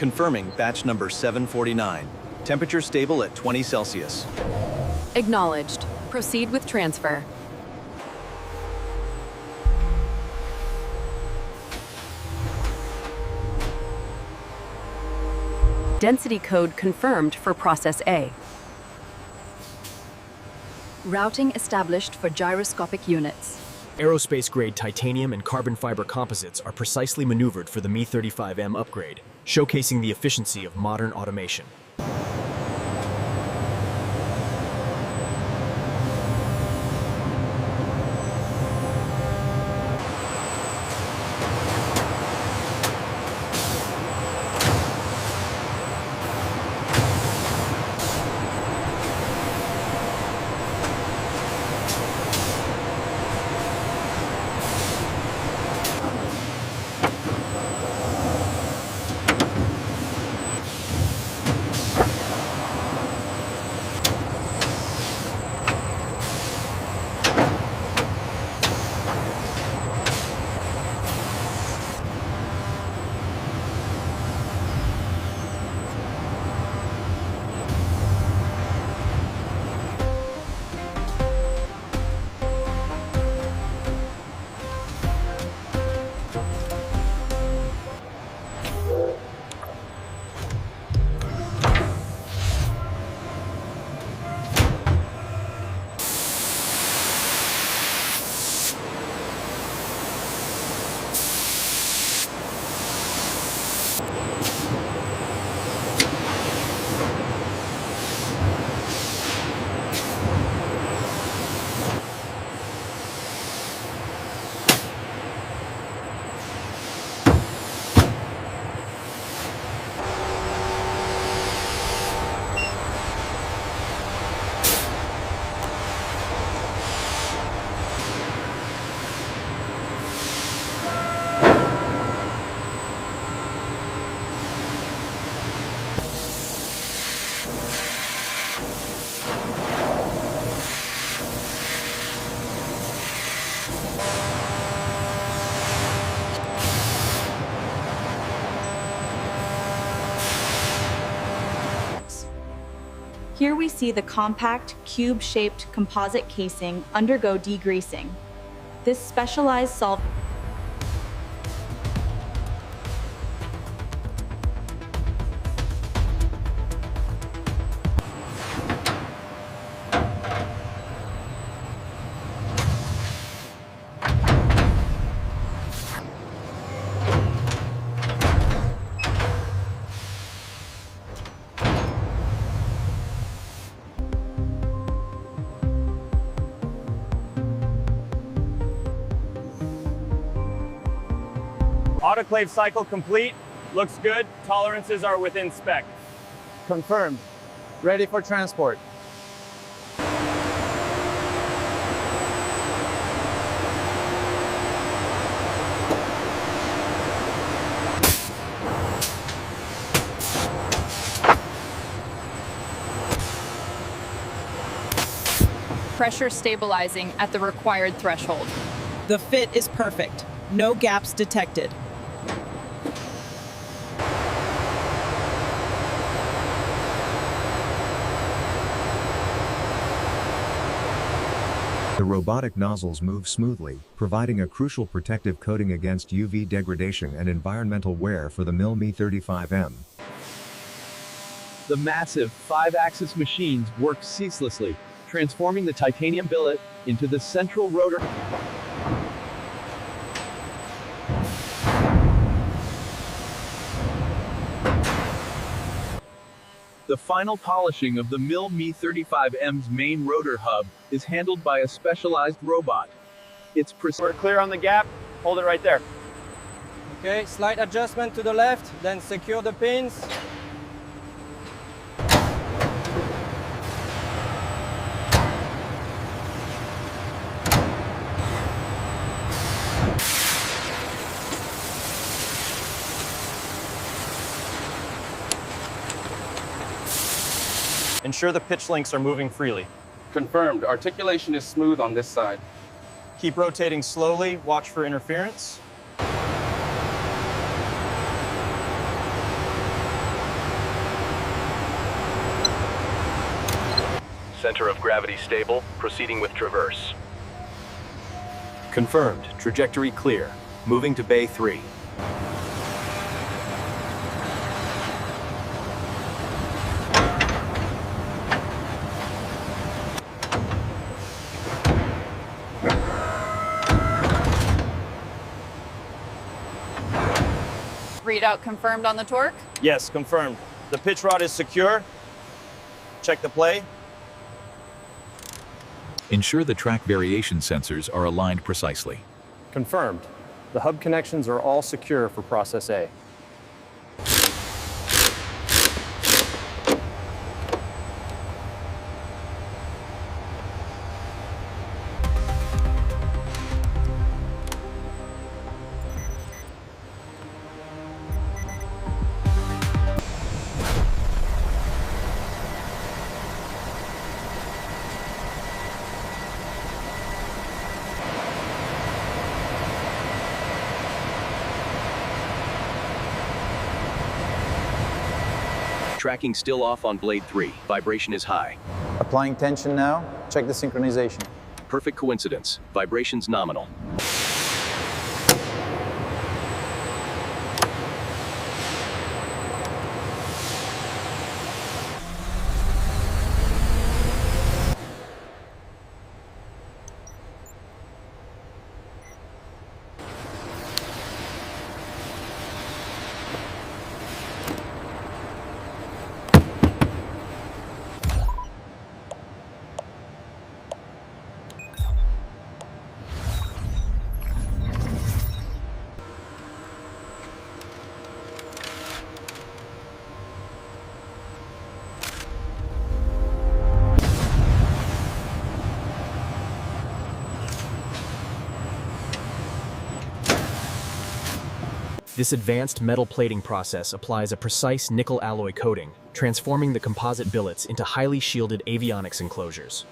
Confirming batch number 749. Temperature stable at 20 Celsius. Acknowledged. Proceed with transfer. Density code confirmed for Process A. Routing established for gyroscopic units. Aerospace-grade titanium and carbon fiber composites are precisely maneuvered for the Mi-35M upgrade, showcasing the efficiency of modern automation. Here we see the compact, cube-shaped composite casing undergo degreasing. This specialized solvent Autoclave cycle complete. Looks good. Tolerances are within spec. Confirmed. Ready for transport. Pressure stabilizing at the required threshold. The fit is perfect. No gaps detected. The robotic nozzles move smoothly, providing a crucial protective coating against UV degradation and environmental wear for the Mil Mi-35M. The massive 5-axis machines work ceaselessly, transforming the titanium billet into the central rotor. The final polishing of the Mil Mi-35M's main rotor hub is handled by a specialized robot. It's We're clear on the gap. Hold it right there. Okay, slight adjustment to the left, then secure the pins. Ensure the pitch links are moving freely. Confirmed. Articulation is smooth on this side. Keep rotating slowly. Watch for interference. Center of gravity stable, proceeding with traverse. Confirmed. Trajectory clear. Moving to Bay 3. Readout confirmed on the torque? Yes, confirmed. The pitch rod is secure. Check the play. Ensure the track variation sensors are aligned precisely. Confirmed. The hub connections are all secure for process A. Tracking still off on blade 3. Vibration is high. Applying tension now. Check the synchronization. Perfect coincidence. Vibrations nominal. This advanced metal plating process applies a precise nickel alloy coating, transforming the composite billets into highly shielded avionics enclosures.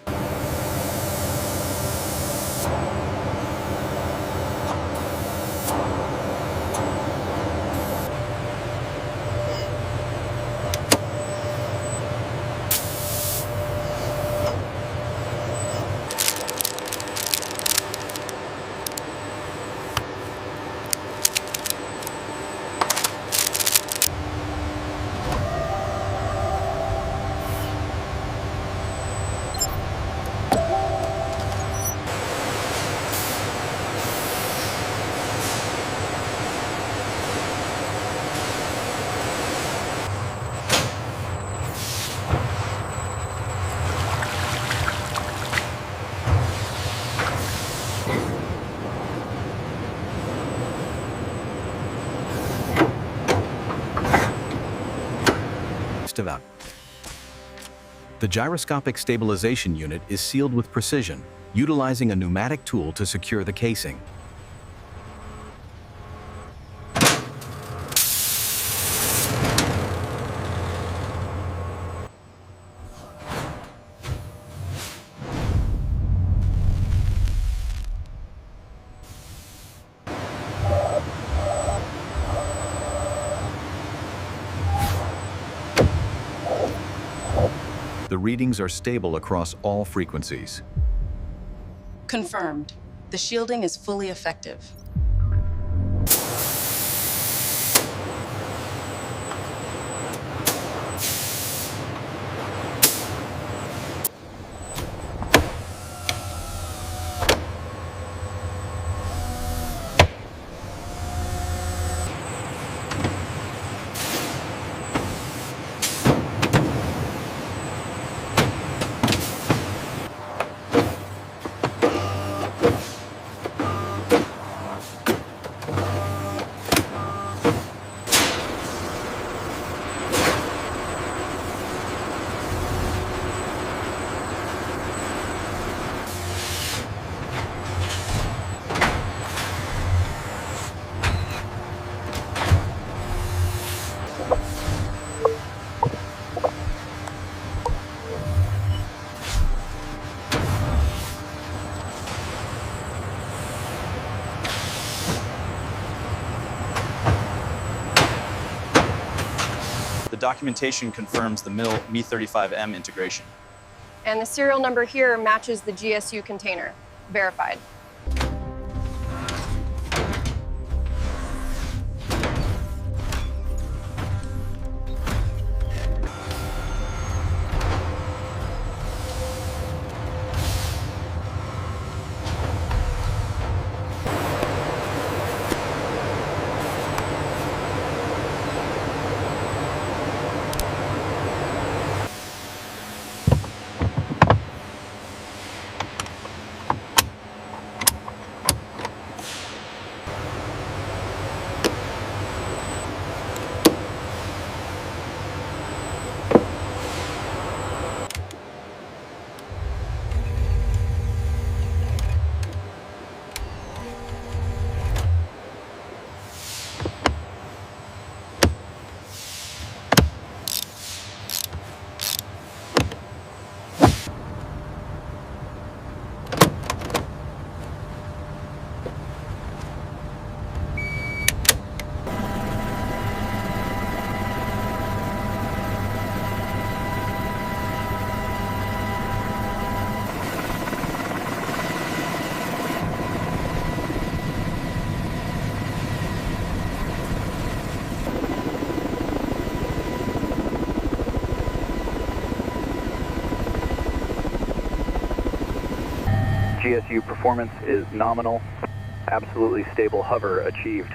About. The gyroscopic stabilization unit is sealed with precision, utilizing a pneumatic tool to secure the casing. The readings are stable across all frequencies. Confirmed. The shielding is fully effective. The documentation confirms the Mi-35M integration. And the serial number here matches the GSU container. Verified. GSU performance is nominal. Absolutely stable hover achieved.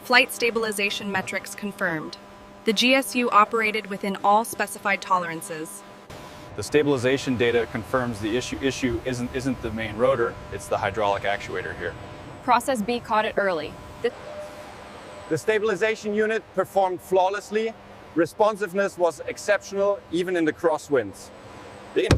Flight stabilization metrics confirmed. The GSU operated within all specified tolerances. The stabilization data confirms the issue isn't the main rotor, it's the hydraulic actuator here. Process B caught it early. The stabilization unit performed flawlessly. Responsiveness was exceptional, even in the crosswinds. The